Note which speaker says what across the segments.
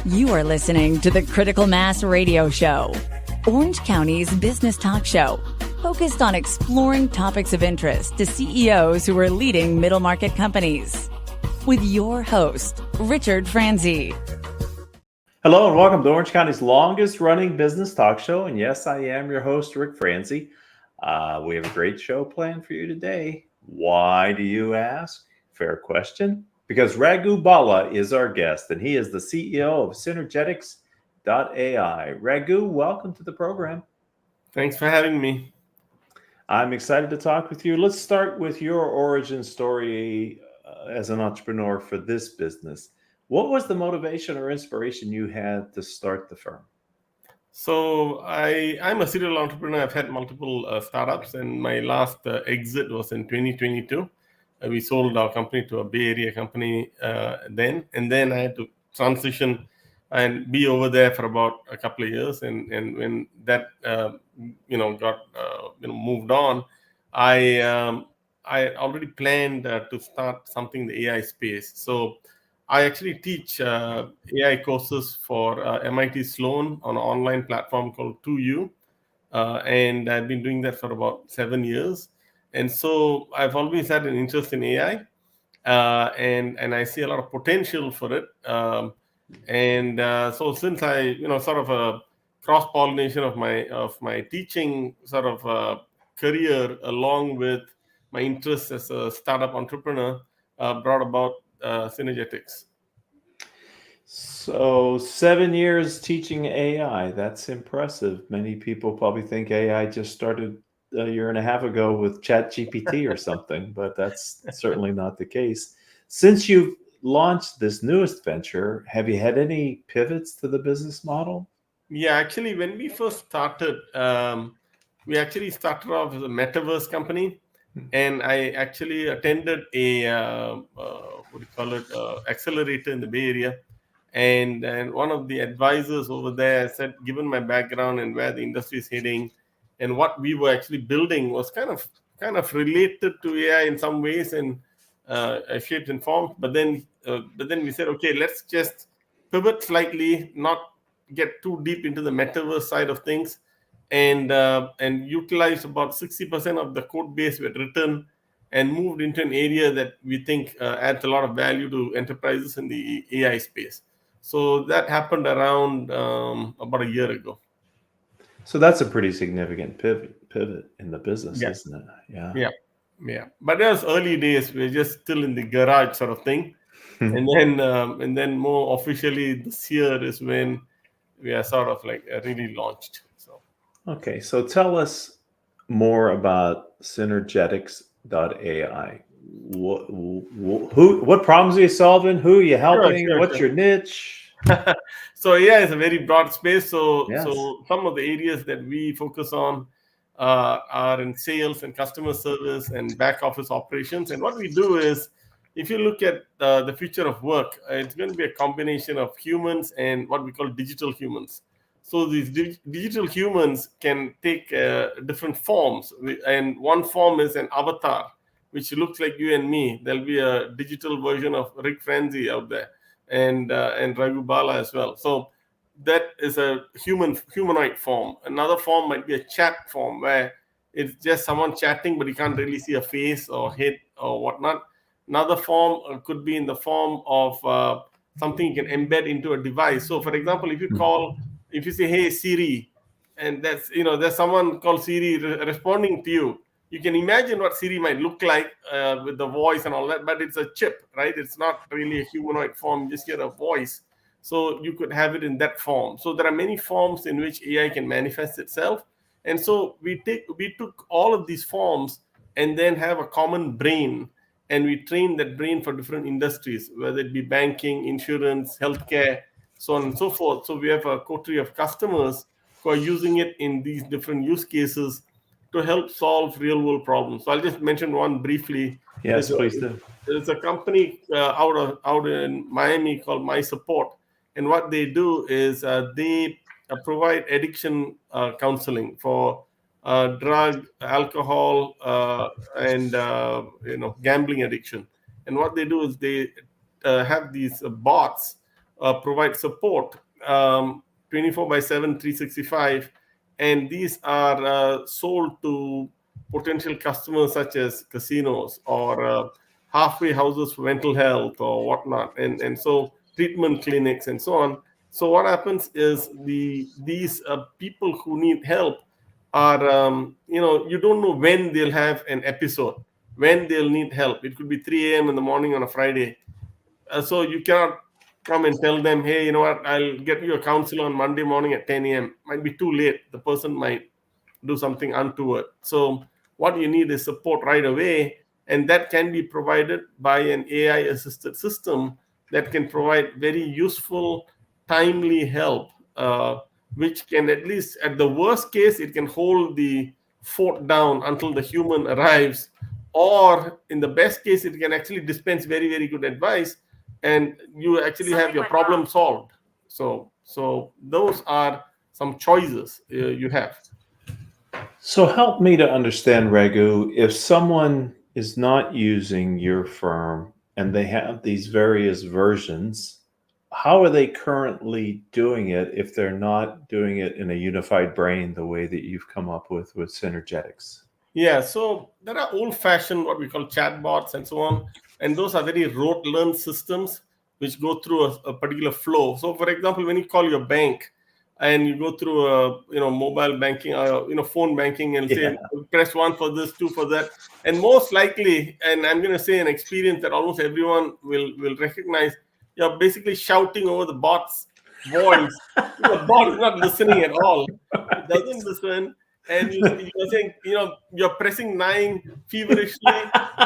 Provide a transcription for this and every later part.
Speaker 1: You are listening to the Critical Mass Radio Show, Orange County's business talk show, focused on exploring topics of interest to CEOs who are leading middle market companies. With your host, Richard Franzi.
Speaker 2: Hello and welcome to Orange County's longest running business talk show. And yes, I am your host, Rick Franzi. We have a great show planned for you today. Why do you ask? Fair question. Because Raghu Bala is our guest, and he is the CEO of Synergetics.ai. Raghu, welcome to the program.
Speaker 3: Thanks for having me.
Speaker 2: I'm excited to talk with you. Let's start with your origin story as an entrepreneur for this business. What was the motivation or inspiration you had to start the firm?
Speaker 3: So I'm a serial entrepreneur. I've had multiple startups, and my last exit was in 2022. We sold our company to a Bay Area company then, and then I had to transition and be over there for about a couple of years. And when that got moved on, I already planned to start something in the AI space. So I actually teach AI courses for MIT Sloan on an online platform called 2U, and I've been doing that for about 7 years. And so I've always had an interest in AI, and I see a lot of potential for it. So since I, sort of a cross-pollination of my teaching sort of career, along with my interest as a startup entrepreneur, brought about Synergetics.
Speaker 2: So 7 years teaching AI, that's impressive. Many people probably think AI just started a year and a half ago with ChatGPT or something, but that's certainly not the case. Since you've launched this newest venture, have you had any pivots to the business model?
Speaker 3: Yeah, actually, when we first started, we actually started off as a metaverse company, and I actually attended a accelerator in the Bay Area, and one of the advisors over there said, given my background and where the industry is heading, and what we were actually building was kind of related to AI in some ways and shaped and formed. But then we said, okay, let's just pivot slightly, not get too deep into the metaverse side of things, and utilize about 60% of the code base we had written and moved into an area that we think adds a lot of value to enterprises in the AI space. So that happened around about a year ago.
Speaker 2: So that's a pretty significant pivot in the business,
Speaker 3: Yeah.
Speaker 2: isn't it?
Speaker 3: Yeah. But that was early days. We're just still in the garage sort of thing, and then more officially this year is when we are sort of like really launched. So
Speaker 2: okay, so tell us more about Synergetics.ai. What problems are you solving? Who are you helping?
Speaker 3: Sure.
Speaker 2: What's your niche?
Speaker 3: So AI is a very broad space. So
Speaker 2: Yes.
Speaker 3: So some of the areas that we focus on are in sales and customer service and back office operations. And what we do is, if you look at the future of work, it's going to be a combination of humans and what we call digital humans. So these digital humans can take different forms, and one form is an avatar, which looks like you and me. There'll be a digital version of Rick Franzi out there, and Raghu Bala as well. So that is a humanoid form. Another form might be a chat form, where it's just someone chatting, but you can't really see a face or head or whatnot. Another form could be in the form of something you can embed into a device. So, for example, if you say, "Hey Siri," and there's someone called Siri responding to you, you can imagine what Siri might look like with the voice and all that. But it's a chip, right? It's not really a humanoid form. You just hear a voice. So you could have it in that form. So there are many forms in which AI can manifest itself. And so we took all of these forms and then have a common brain, and we train that brain for different industries, whether it be banking, insurance, healthcare, so on and so forth. So we have a coterie of customers who are using it in these different use cases to help solve real world problems. So I'll just mention one briefly.
Speaker 2: Yes, please do.
Speaker 3: There's a company out in Miami called My Support. And what they do is they provide addiction counseling for drug, alcohol, and gambling addiction. And what they do is they have these bots provide support 24/7, 365, and these are sold to potential customers such as casinos or halfway houses for mental health or whatnot, and so treatment clinics and so on. So what happens is these people who need help are you don't know when they'll have an episode, when they'll need help. It could be 3 a.m. in the morning on a Friday. So you cannot come and tell them, hey, you know what, I'll get you a counselor on Monday morning at 10 a.m. Might be too late. The person might do something untoward. So what you need is support right away, and that can be provided by an AI assisted system that can provide very useful, timely help, which can, at least at the worst case, it can hold the fort down until the human arrives, or in the best case, it can actually dispense very, very good advice, and you actually have your problem solved. So those are some choices you have.
Speaker 2: So help me to understand, Raghu, if someone is not using your firm and they have these various versions, how are they currently doing it if they're not doing it in a unified brain the way that you've come up with Synergetics?
Speaker 3: Yeah, so there are old-fashioned, what we call chatbots and so on, and those are very rote-learned systems which go through a particular flow. So, for example, when you call your bank and you go through a mobile banking, phone banking, and say press 1 for this, 2 for that, and most likely, and I'm going to say an experience that almost everyone will recognize, you're basically shouting over the bot's voice. The bot is not listening at all. It doesn't listen. And you're saying, you're pressing 9 feverishly,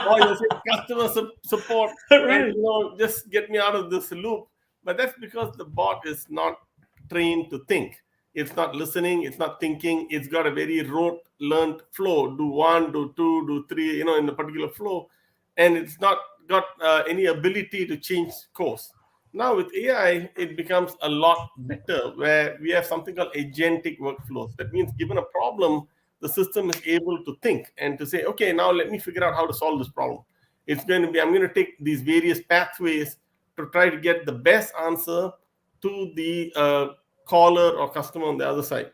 Speaker 3: or you're saying customer support,
Speaker 2: Right.
Speaker 3: and just get me out of this loop. But that's because the bot is not trained to think. It's not listening. It's not thinking. It's got a very rote learned flow. Do 1, do 2, do 3, in a particular flow, and it's not got any ability to change course. Now with AI, it becomes a lot better, where we have something called agentic workflows. That means given a problem, the system is able to think and to say, okay, now let me figure out how to solve this problem. It's going to be, I'm going to take these various pathways to try to get the best answer to the caller or customer on the other side.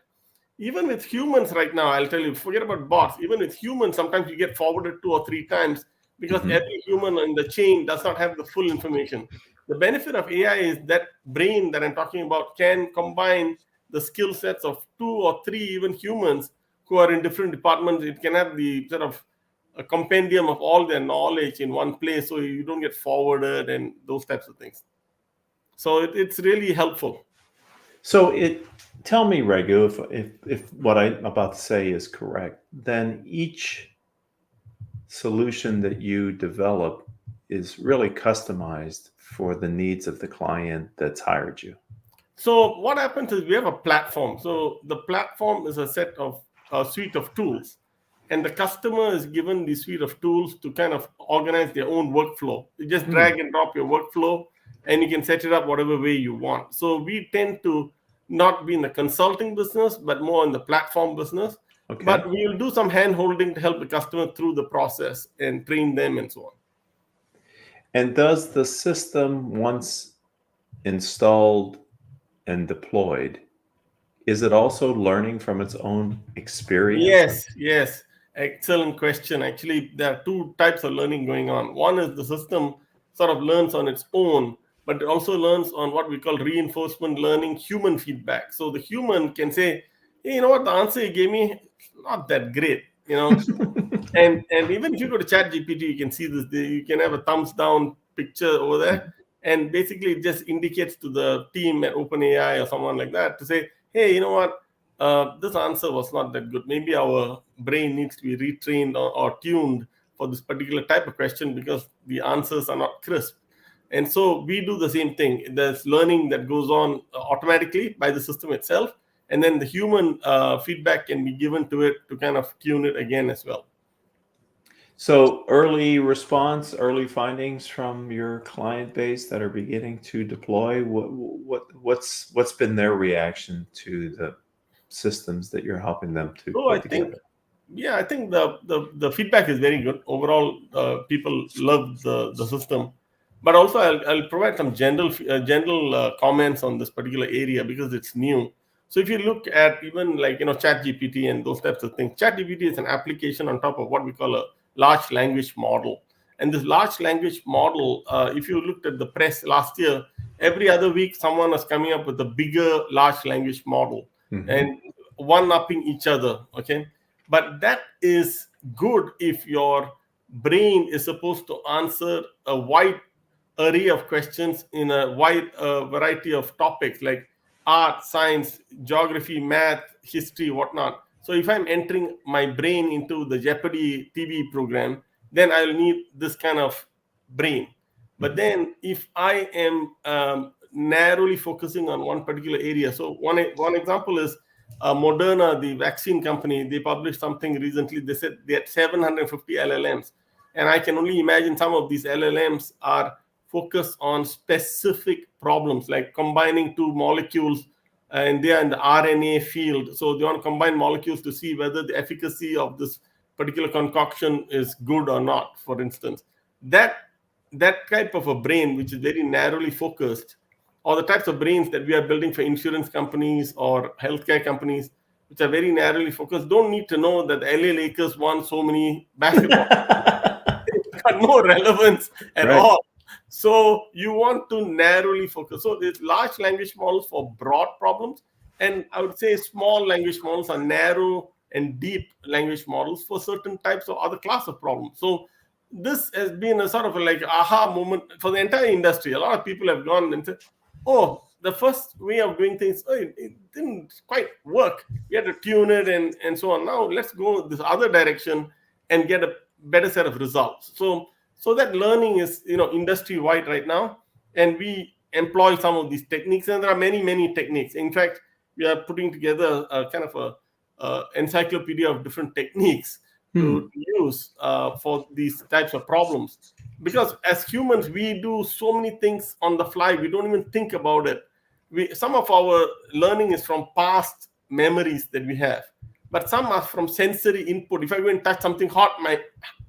Speaker 3: Even with humans right now, I'll tell you, forget about bots. Even with humans, sometimes you get forwarded 2 or 3 times because every human in the chain does not have the full information. The benefit of AI is that brain that I'm talking about can combine the skill sets of 2 or 3 even humans who are in different departments. It can have the sort of a compendium of all their knowledge in one place, so you don't get forwarded and those types of things. So it's really helpful.
Speaker 2: So tell me, Raghu, if what I'm about to say is correct, then each solution that you develop is really customized for the needs of the client that's hired you.
Speaker 3: So what happens is we have a platform. So the platform is a suite of tools, and the customer is given the suite of tools to kind of organize their own workflow. You just drag and drop your workflow, and you can set it up whatever way you want. So we tend to not be in the consulting business, but more in the platform business.
Speaker 2: Okay.
Speaker 3: But we'll do some hand holding to help the customer through the process and train them and so on.
Speaker 2: And does the system, once installed and deployed, is it also learning from its own experience?
Speaker 3: Yes. Excellent question. Actually, there are 2 types of learning going on. One is the system sort of learns on its own, but it also learns on what we call reinforcement learning, human feedback. So the human can say, hey, you know what, the answer you gave me, not that great, and even if you go to ChatGPT, you can see this. You can have a thumbs down picture over there, and basically it just indicates to the team at OpenAI or someone like that to say, hey, you know what, this answer was not that good. Maybe our brain needs to be retrained or tuned for this particular type of question because the answers are not crisp. And so we do the same thing. There's learning that goes on automatically by the system itself, and then the human feedback can be given to it to kind of tune it again as well.
Speaker 2: So early response, early findings from your client base that are beginning to deploy, what's been their reaction to the systems that you're helping them to put together?
Speaker 3: I think the feedback is very good. Overall, people love the system. But also, I'll provide some general comments on this particular area because it's new. So if you look at even like, ChatGPT and those types of things, ChatGPT is an application on top of what we call a large language model. And this large language model, if you looked at the press last year, every other week someone was coming up with a bigger large language model and one-upping each other. Okay, but that is good if your brain is supposed to answer a wide array of questions in a wide variety of topics like art, science, geography, math, history, whatnot. So if I'm entering my brain into the Jeopardy TV program, then I'll need this kind of brain. But then if I am narrowly focusing on one particular area, so one example is Moderna, the vaccine company. They published something recently. They said they had 750 LLMs. And I can only imagine some of these LLMs are focused on specific problems, like combining two molecules, and they are in the RNA field. So they want to combine molecules to see whether the efficacy of this particular concoction is good or not, for instance. That type of a brain, which is very narrowly focused, or the types of brains that we are building for insurance companies or healthcare companies, which are very narrowly focused, don't need to know that the LA Lakers won so many basketball. It's got no relevance at all. So you want to narrowly focus. So there's large language models for broad problems, and I would say small language models are narrow and deep language models for certain types of other class of problems. So this has been a sort of like aha moment for the entire industry. A lot of people have gone and said, oh, the first way of doing things, it didn't quite work. We had to tune it and so on. Now let's go this other direction and get a better set of results. So that learning is, industry-wide right now, and we employ some of these techniques, and there are many, many techniques. In fact, we are putting together a kind of a encyclopedia of different techniques to use for these types of problems. Because as humans, we do so many things on the fly, we don't even think about it. Some of our learning is from past memories that we have, but some are from sensory input. If I go and touch something hot, my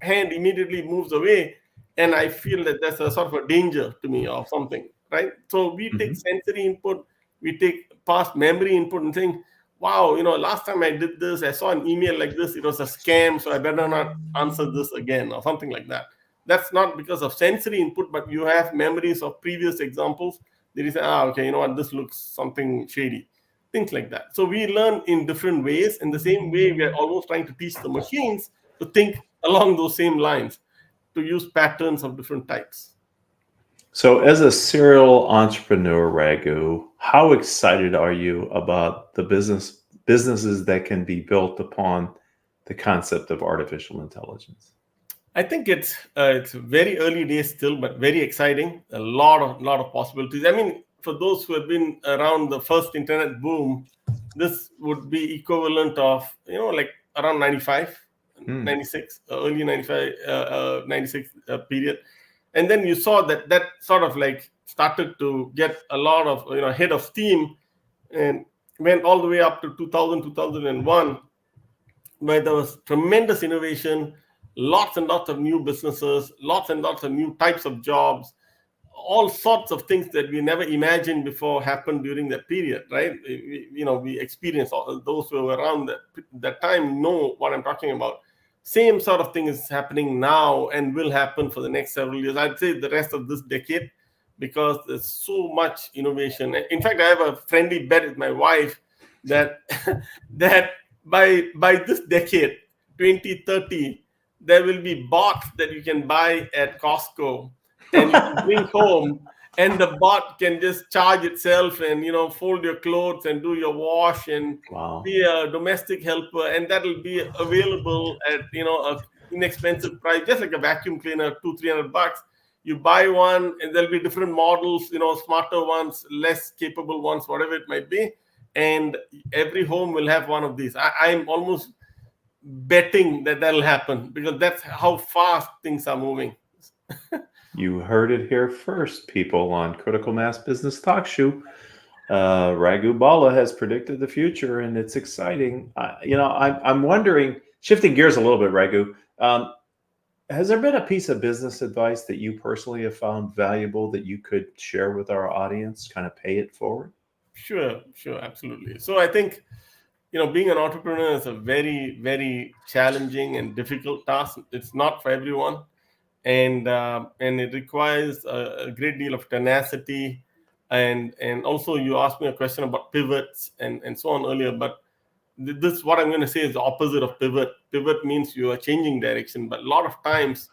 Speaker 3: hand immediately moves away, and I feel that there's a sort of a danger to me or something, right? So we take sensory input, we take past memory input and think, wow, last time I did this, I saw an email like this, it was a scam, so I better not answer this again or something like that. That's not because of sensory input, but you have memories of previous examples. There is, okay, you know what, this looks something shady. Things like that. So we learn in different ways. In the same way, we are almost trying to teach the machines to think along those same lines, to use patterns of different types.
Speaker 2: So as a serial entrepreneur, Raghu, how excited are you about the businesses that can be built upon the concept of artificial intelligence?
Speaker 3: I think it's very early days still, but very exciting. A lot of possibilities. I mean, for those who have been around the first internet boom, this would be equivalent of, like around 95, 96, early 95, 96 period. And then you saw that sort of like started to get a lot of, head of steam, and went all the way up to 2000, 2001, where there was tremendous innovation, lots and lots of new businesses, lots and lots of new types of jobs, all sorts of things that we never imagined before happened during that period, right? We experienced, those who were around that time know what I'm talking about. Same sort of thing is happening now and will happen for the next several years. I'd say the rest of this decade, because there's so much innovation. In fact, I have a friendly bet with my wife that that by this decade, 2030, there will be bots that you can buy at Costco and you can bring home, and the bot can just charge itself and fold your clothes and do your wash and be a domestic helper, and that will be available at a inexpensive price, just like a vacuum cleaner, $200-300. You buy one, and there'll be different models, smarter ones, less capable ones, whatever it might be, and every home will have one of these. I'm almost betting that'll happen, because that's how fast things are moving.
Speaker 2: You heard it here first, people, on Critical Mass Business Talk Show. Raghu Bala has predicted the future, and it's exciting. I'm wondering, shifting gears a little bit, Raghu, Has there been a piece of business advice that you personally have found valuable that you could share with our audience, kind of pay it forward?
Speaker 3: Sure, absolutely. So I think, being an entrepreneur is a very, very challenging and difficult task. It's not for everyone, and it requires a great deal of tenacity. And also, you asked me a question about pivots and so on earlier, but this, what I'm going to say, is the opposite of pivot. Pivot means you are changing direction, but a lot of times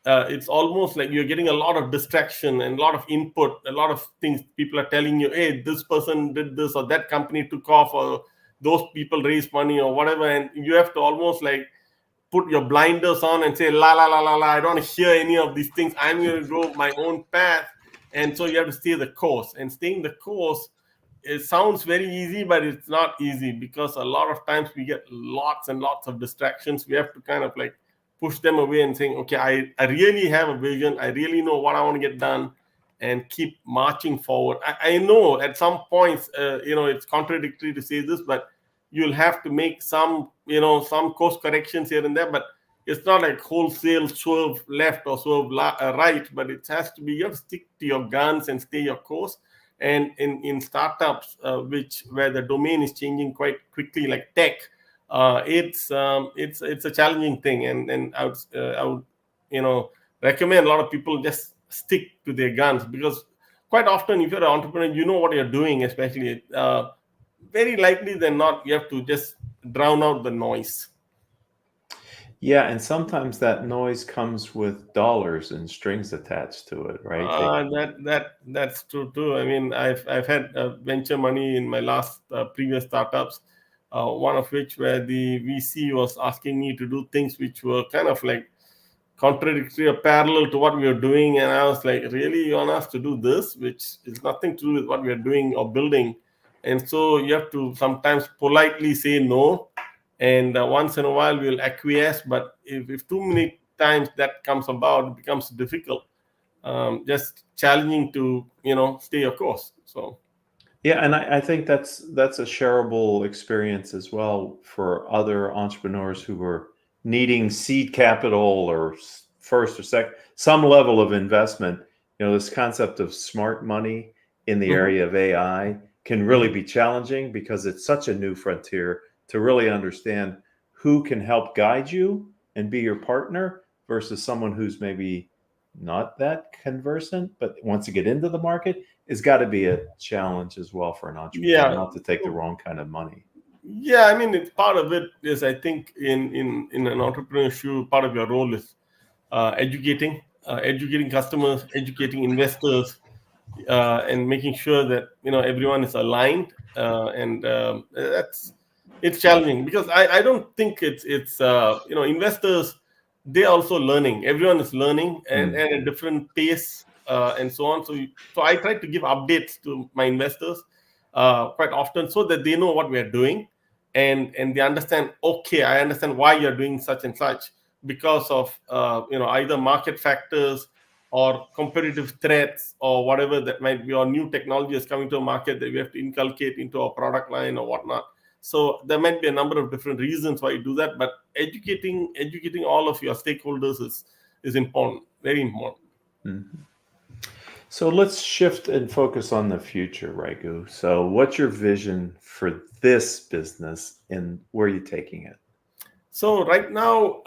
Speaker 3: it's almost like you're getting a lot of distraction and a lot of input, a lot of things people are telling you, hey, this person did this, or that company took off, or those people raised money, or whatever, and you have to almost like put your blinders on and say, la la la la la, I don't hear any of these things, I'm going to go my own path. And so you have to stay the course, and staying the course, it sounds very easy, but it's not easy, because a lot of times we get lots and lots of distractions. We have to kind of like push them away and saying, okay, I really have a vision, I really know what I want to get done, and keep marching forward. I know at some points, it's contradictory to say this, but you'll have to make some course corrections here and there, but it's not like wholesale swerve left or swerve right, but it has to be, you have to stick to your guns and stay your course. And in startups, where the domain is changing quite quickly, like tech, it's a challenging thing, and I would recommend a lot of people just stick to their guns, because quite often, if you're an entrepreneur, you know what you're doing, especially very likely than not, you have to just drown out the noise.
Speaker 2: Yeah, and sometimes that noise comes with dollars and strings attached to it, right?
Speaker 3: That's true too. I mean, I've had venture money in my last previous startups, one of which where the VC was asking me to do things which were kind of like contradictory or parallel to what we were doing, and I was like, really, you want us to do this, which is nothing to do with what we are doing or building? And so you have to sometimes politely say no, and once in a while we'll acquiesce, but if too many times that comes about, it becomes difficult, just challenging to stay your course. So
Speaker 2: Yeah, and I think that's a shareable experience as well for other entrepreneurs who are needing seed capital or first or second, some level of investment. This concept of smart money in the area of AI can really be challenging, because it's such a new frontier to really understand who can help guide you and be your partner versus someone who's maybe not that conversant, but wants to get into the market. It's got to be a challenge as well for an entrepreneur, not to take the wrong kind of money.
Speaker 3: Yeah, I mean, it's part of it is, I think, in an entrepreneur's shoe, part of your role is educating customers, educating investors, and making sure that everyone is aligned. And it's challenging, because I don't think it's investors, they're also learning. Everyone is learning, and at a different pace, and so on. So I try to give updates to my investors quite often, so that they know what we are doing, and they understand, okay, I understand why you're doing such and such, because of either market factors or competitive threats or whatever that might be, or new technology is coming to a market that we have to inculcate into our product line or whatnot. So there might be a number of different reasons why you do that, but educating all of your stakeholders is important, very important.
Speaker 2: Mm-hmm. So let's shift and focus on the future, Raghu. So what's your vision for this business, and where are you taking it?
Speaker 3: So right now,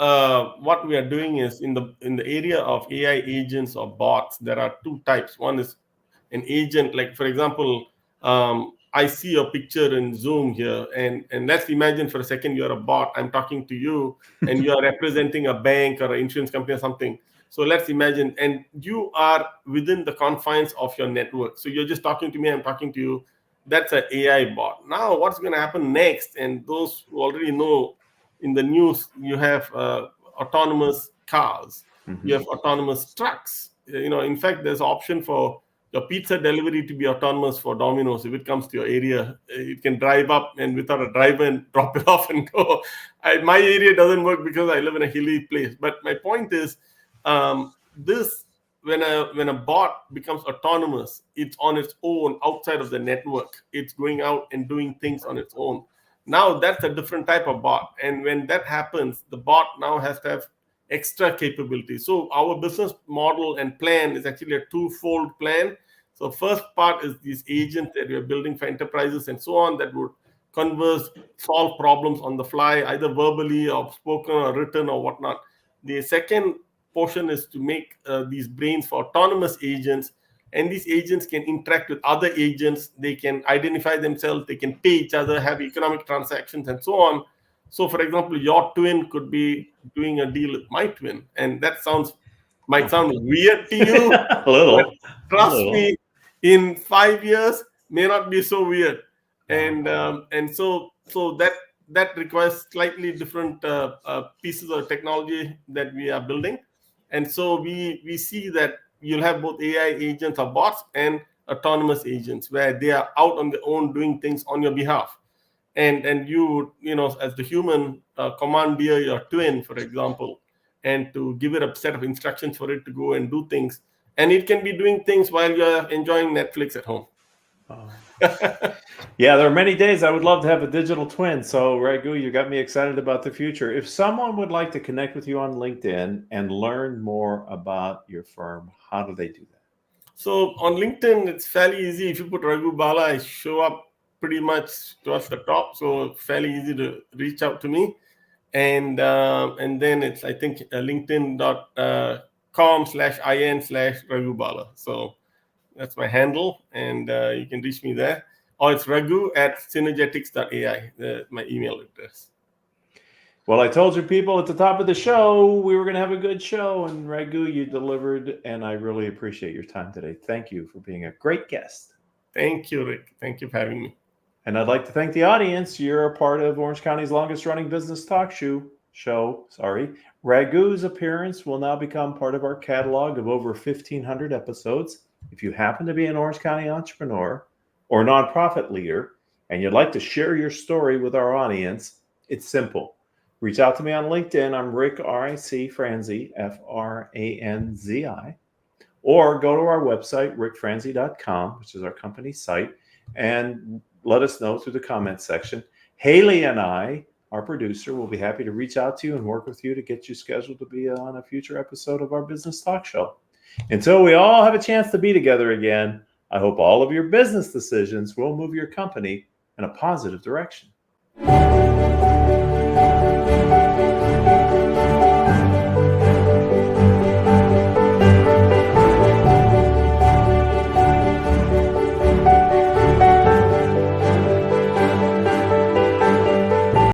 Speaker 3: what we are doing is in the area of AI agents or bots. There are two types. One is an agent, like for example, I see your picture in Zoom here, and let's imagine for a second you're a bot. I'm talking to you, and you are representing a bank or an insurance company or something. So let's imagine, and you are within the confines of your network. So you're just talking to me, I'm talking to you. That's an AI bot. Now, what's going to happen next? And those who already know, in the news, you have autonomous cars, you have autonomous trucks. In fact, there's an option for your pizza delivery to be autonomous for Domino's. If it comes to your area, it can drive up and without a driver and drop it off and go. My area doesn't work because I live in a hilly place. But my point is, this when a bot becomes autonomous, it's on its own outside of the network. It's going out and doing things on its own. Now that's a different type of bot. And when that happens, the bot now has to have extra capabilities. So our business model and plan is actually a twofold plan. So first part is these agents that we are building for enterprises and so on that would converse, solve problems on the fly, either verbally or spoken or written or whatnot. The second portion is to make these brains for autonomous agents, and these agents can interact with other agents. They can identify themselves, they can pay each other, have economic transactions, and so on. So, for example, your twin could be doing a deal with my twin, and that might sound weird to you.
Speaker 2: A little.
Speaker 3: Trust me, in 5 years may not be so weird, and so that requires slightly different pieces of technology that we are building, and so we see that you'll have both AI agents or bots and autonomous agents where they are out on their own doing things on your behalf, and you as the human commandeer your twin, for example, and to give it a set of instructions for it to go and do things. And it can be doing things while you're enjoying Netflix at home.
Speaker 2: Oh. Yeah, there are many days I would love to have a digital twin. So, Raghu, you got me excited about the future. If someone would like to connect with you on LinkedIn and learn more about your firm, how do they do that?
Speaker 3: So on LinkedIn, it's fairly easy. If you put Raghu Bala, I show up pretty much towards the top. So fairly easy to reach out to me. And then it's, I think, linkedin.com/in/Raghu Bala. So that's my handle, and you can reach me there. Or it's Raghu@synergetics.ai, my email address.
Speaker 2: Well, I told you people at the top of the show, we were going to have a good show, and Raghu, you delivered, and I really appreciate your time today. Thank you for being a great guest.
Speaker 3: Thank you, Rick. Thank you for having me.
Speaker 2: And I'd like to thank the audience. You're a part of Orange County's longest running business talk show. Raghu's appearance will now become part of our catalog of over 1,500 episodes. If you happen to be an Orange County entrepreneur or nonprofit leader, and you'd like to share your story with our audience, it's simple. Reach out to me on LinkedIn. I'm Rick, R-I-C, Franzi, F-R-A-N-Z-I. Or go to our website, rickfranzi.com, which is our company site, and let us know through the comments section. Haley and I, our producer, will be happy to reach out to you and work with you to get you scheduled to be on a future episode of our business talk show. Until we all have a chance to be together again, I hope all of your business decisions will move your company in a positive direction.